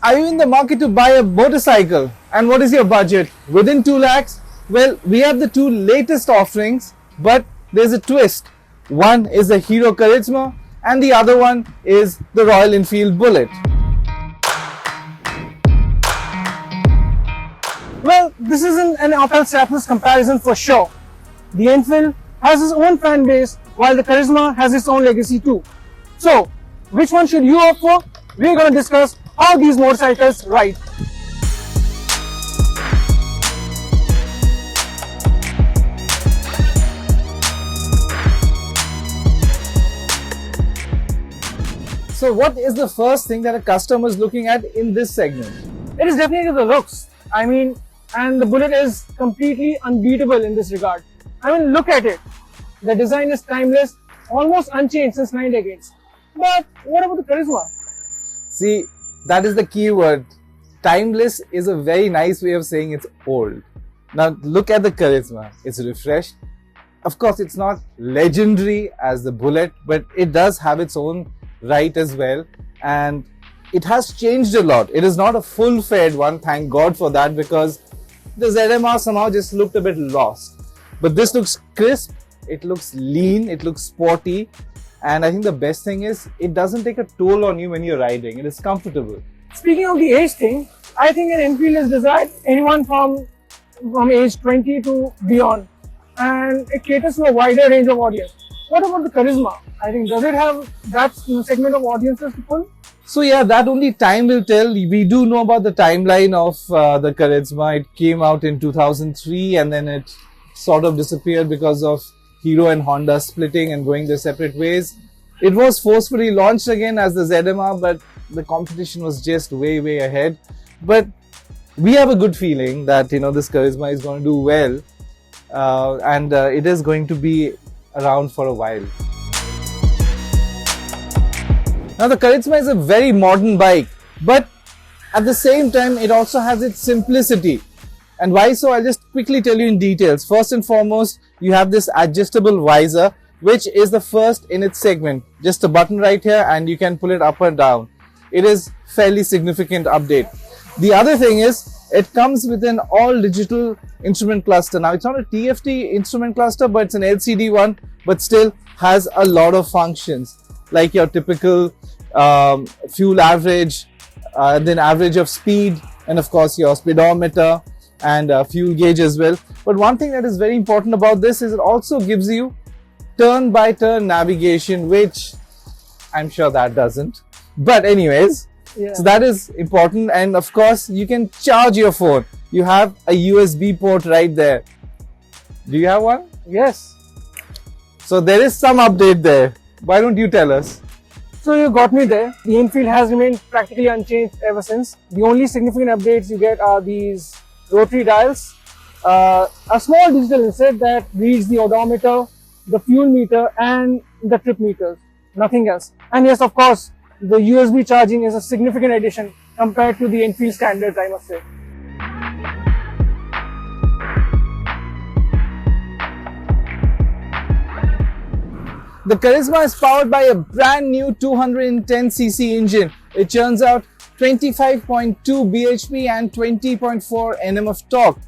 Are you in the market to buy a motorcycle? And what is your budget? Within 2 lakhs? Well, we have the two latest offerings, but there's a twist. One is the Hero Karizma and the other one is the Royal Enfield Bullet. Well, this isn't an apples to apples comparison for sure. The Enfield has its own fan base while the Karizma has its own legacy too. So, which one should you opt for? We're going to discuss how these motorcycles ride. So what is the first thing that a customer is looking at in this segment? It is definitely the looks. And the Bullet is completely unbeatable in this regard. Look at it. The design is timeless, almost unchanged since 9 decades. But what about the Karizma? See, that is the key word. Timeless is a very nice way of saying it's old. Now look at the Karizma. It's refreshed. Of course, it's not legendary as the Bullet, but it does have its own right as well. And it has changed a lot. It is not a full-fed one, thank God for that, because the ZMR somehow just looked a bit lost. But this looks crisp, it looks lean, it looks sporty, and I think the best thing is it doesn't take a toll on you when you're riding. It is comfortable. Speaking of the age thing, I think an Enfield is designed anyone from age 20 to beyond, and it caters to a wider range of audience. What about the Karizma? Does it have that segment of audiences to pull? So yeah, that only time will tell. We do know about the timeline of the Karizma. It came out in 2003 and then it sort of disappeared because of Hero and Honda splitting and going their separate ways. It was forcefully launched again as the ZMR, but the competition was just way ahead. But we have a good feeling that this Karizma is going to do well, and it is going to be around for a while. Now the Karizma is a very modern bike, but at the same time it also has its simplicity. And why so? I'll just quickly tell you in details. First and foremost, you have this adjustable visor, which is the first in its segment. Just a button right here and you can pull it up and down. It is fairly significant update. The other thing is, it comes with an all-digital instrument cluster. Now it's not a TFT instrument cluster, but it's an LCD one, but still has a lot of functions, like your typical fuel average, then average of speed, and of course your speedometer and fuel gauge as well. But one thing that is very important about this is it also gives you turn-by-turn navigation, which I'm sure that doesn't. But anyways, yeah. So that is important, and of course you can charge your phone. You have a USB port right there. Do you have one? Yes. So there is some update there. Why don't you tell us? So you got me there. The Enfield has remained practically unchanged ever since. The only significant updates you get are these rotary dials, a small digital inset that reads the odometer, the fuel meter and the trip meters. Nothing else. And yes, of course, the USB charging is a significant addition compared to the Enfield standards, I must say. The Karizma is powered by a brand new 210cc engine. It churns out 25.2 bhp and 20.4 Nm of torque.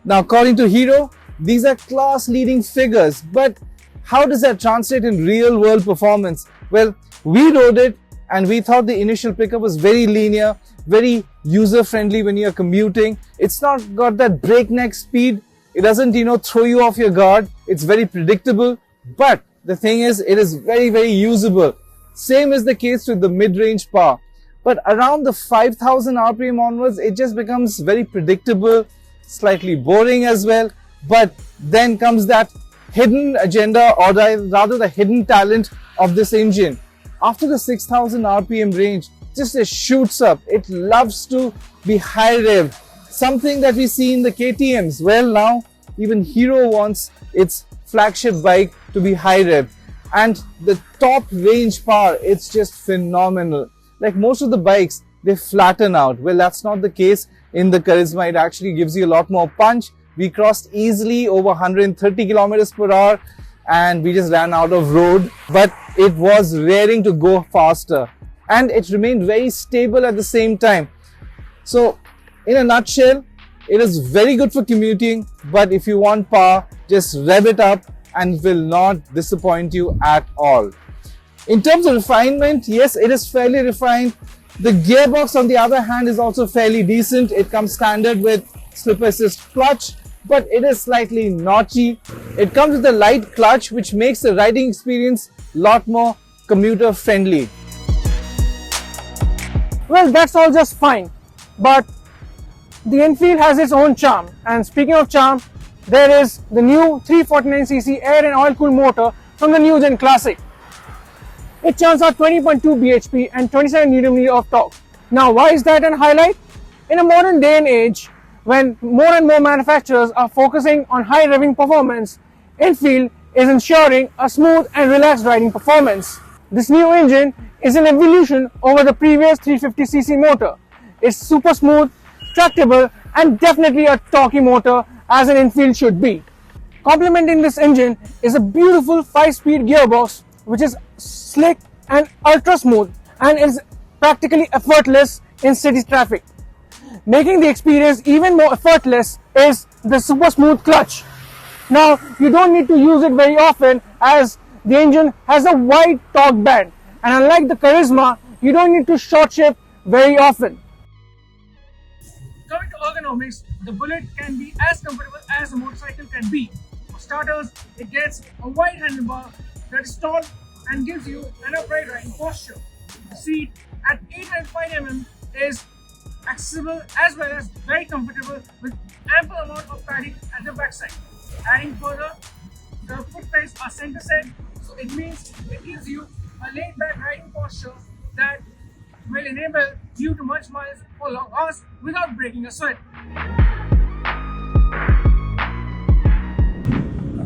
Now, according to Hero, these are class-leading figures, but how does that translate in real-world performance? Well, we rode it and we thought the initial pickup was very linear, very user-friendly when you're commuting. It's not got that breakneck speed. It doesn't, throw you off your guard. It's very predictable, but the thing is, it is very usable. Same is the case with the mid-range power. But around the 5000 RPM onwards, it just becomes very predictable, slightly boring as well. But then comes that hidden agenda, or rather the hidden talent of this engine. After the 6000 RPM range, it shoots up. It loves to be high rev. Something that we see in the KTMs. Well, now even Hero wants its flagship bike to be high rev, and the top range power, it's just phenomenal. Like most of the bikes, they flatten out. Well, that's not the case in the Karizma. It actually gives you a lot more punch. We crossed easily over 130 kilometers per hour and we just ran out of road, but it was raring to go faster and it remained very stable at the same time. So in a nutshell, it is very good for commuting, but if you want power, just rev it up and it will not disappoint you at all. In terms of refinement, yes, it is fairly refined. The gearbox on the other hand is also fairly decent. It comes standard with slip assist clutch, but it is slightly notchy. It comes with a light clutch, which makes the riding experience a lot more commuter friendly. Well, that's all just fine, but the Enfield has its own charm. And speaking of charm, there is the new 349cc air and oil cooled motor from the new gen Classic. It churns out 20.2 bhp and 27 Nm of torque. Now, why is that a highlight? In a modern day and age, when more and more manufacturers are focusing on high revving performance, Enfield is ensuring a smooth and relaxed riding performance. This new engine is an evolution over the previous 350cc motor. It's super smooth, tractable, and definitely a torquey motor as an Enfield should be. Complementing this engine is a beautiful 5-speed gearbox which is slick and ultra smooth and is practically effortless in city traffic. Making the experience even more effortless is the super smooth clutch. Now, you don't need to use it very often as the engine has a wide torque band, and unlike the Karizma, you don't need to short shift very often. Coming to ergonomics, the Bullet can be as comfortable as a motorcycle can be. For starters, it gets a wide handlebar that is tall and gives you an upright riding posture. The seat at 805 mm is accessible as well as very comfortable with ample amount of padding at the backside. Adding further, the foot pegs are center set, so it means it gives you a laid back riding posture that will enable you to munch miles for long hours without breaking a sweat.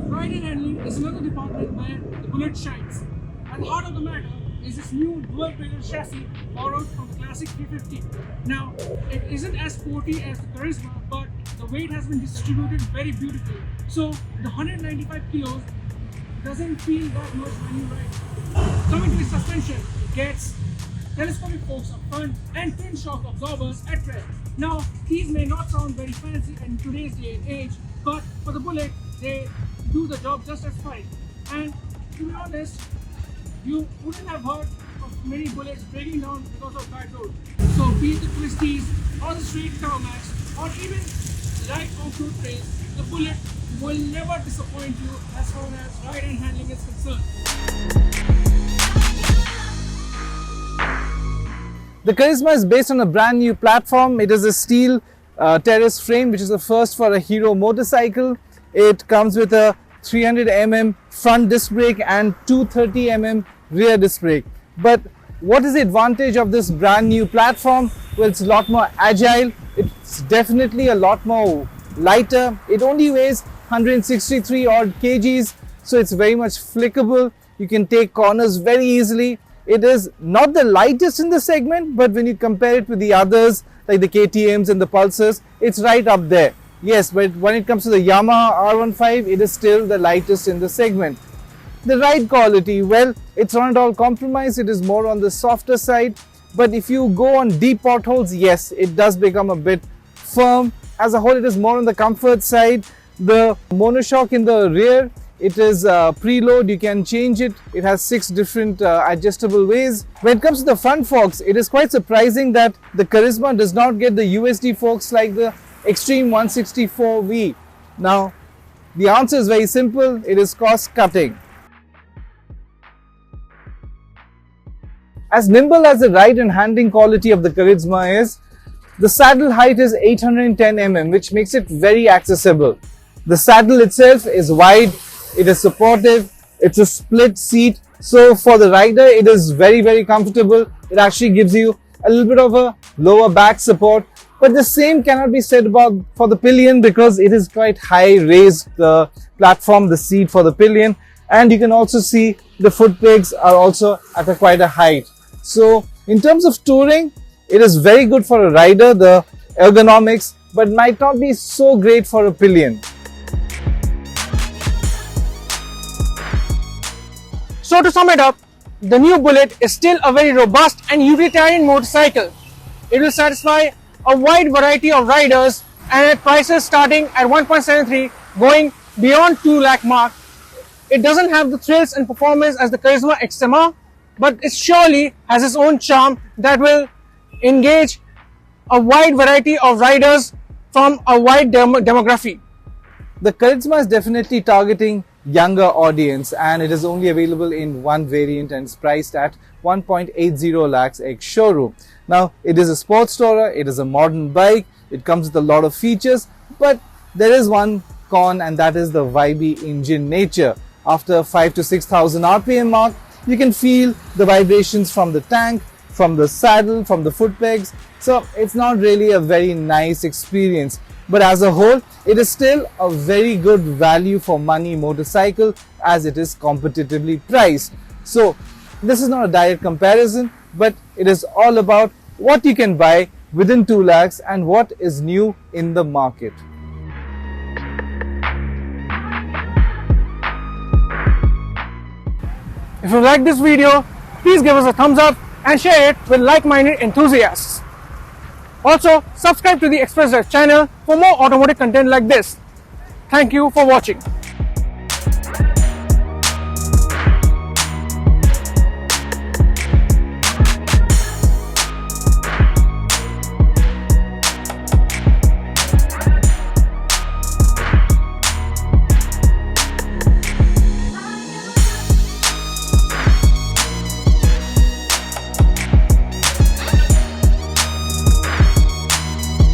Riding handling is another department where the Bullet shines. At the heart of the matter is this new dual pedal chassis borrowed from the Classic 350. Now, it isn't as sporty as the Karizma, but the weight has been distributed very beautifully. So the 195 kilos doesn't feel that much when you ride. Coming to its suspension, it gets telescopic forks up front and twin shock absorbers at rear. Now, these may not sound very fancy in today's day and age, but for the Bullet, they do the job just as fine. And to be honest, you wouldn't have heard of many Bullets breaking down because of bad roads. So be it the twisties or the straight tarmacs or even light off-road trails, the Bullet will never disappoint you as far as ride and handling is concerned. The Karizma is based on a brand new platform. It is a steel terrace frame, which is the first for a Hero motorcycle. It comes with a 300 mm front disc brake and 230 mm rear disc brake. But what is the advantage of this brand new platform? Well, it's a lot more agile. It's definitely a lot more lighter. It only weighs 163 odd kgs, so it's very much flickable. You can take corners very easily. It is not the lightest in the segment, but when you compare it with the others like the KTMs and the Pulsars, it's right up there. Yes, but when it comes to the Yamaha R15, it is still the lightest in the segment. The ride quality, well, it's not at all compromised. It is more on the softer side. But if you go on deep potholes, yes, it does become a bit firm. As a whole, it is more on the comfort side. The monoshock in the rear, it is preload. You can change it. It has 6 different adjustable ways. When it comes to the front forks, it is quite surprising that the Karizma does not get the USD forks like the Extreme 164V. Now, the answer is very simple. It is cost cutting. As nimble as the ride and handling quality of the Karizma is, the saddle height is 810 mm, which makes it very accessible. The saddle itself is wide, it is supportive, it's a split seat, so for the rider it is very comfortable. It actually gives you a little bit of a lower back support, but the same cannot be said about for the pillion because it is quite high raised, the platform, the seat for the pillion, and you can also see the foot pegs are also at quite a height. So in terms of touring, it is very good for a rider, the ergonomics, but might not be so great for a pillion. So to sum it up, the new Bullet is still a very robust and utilitarian motorcycle. It will satisfy a wide variety of riders and at prices starting at 1.73 going beyond 2 lakh mark. It doesn't have the thrills and performance as the Karizma XMR, but it surely has its own charm that will engage a wide variety of riders from a wide demography. The Karizma is definitely targeting younger audience, and it is only available in one variant and is priced at 1.80 lakhs ex showroom. Now, it is a sports tourer, it is a modern bike, it comes with a lot of features, but there is one con, and that is the vibey engine nature. After 5 to 6,000 RPM mark, you can feel the vibrations from the tank, from the saddle, from the foot pegs. So it's not really a very nice experience. But as a whole, it is still a very good value for money motorcycle as it is competitively priced. So this is not a direct comparison, but it is all about what you can buy within 2 lakhs and what is new in the market. If you like this video, please give us a thumbs up and share it with like-minded enthusiasts. Also, subscribe to the Express Drive channel for more automotive content like this. Thank you for watching.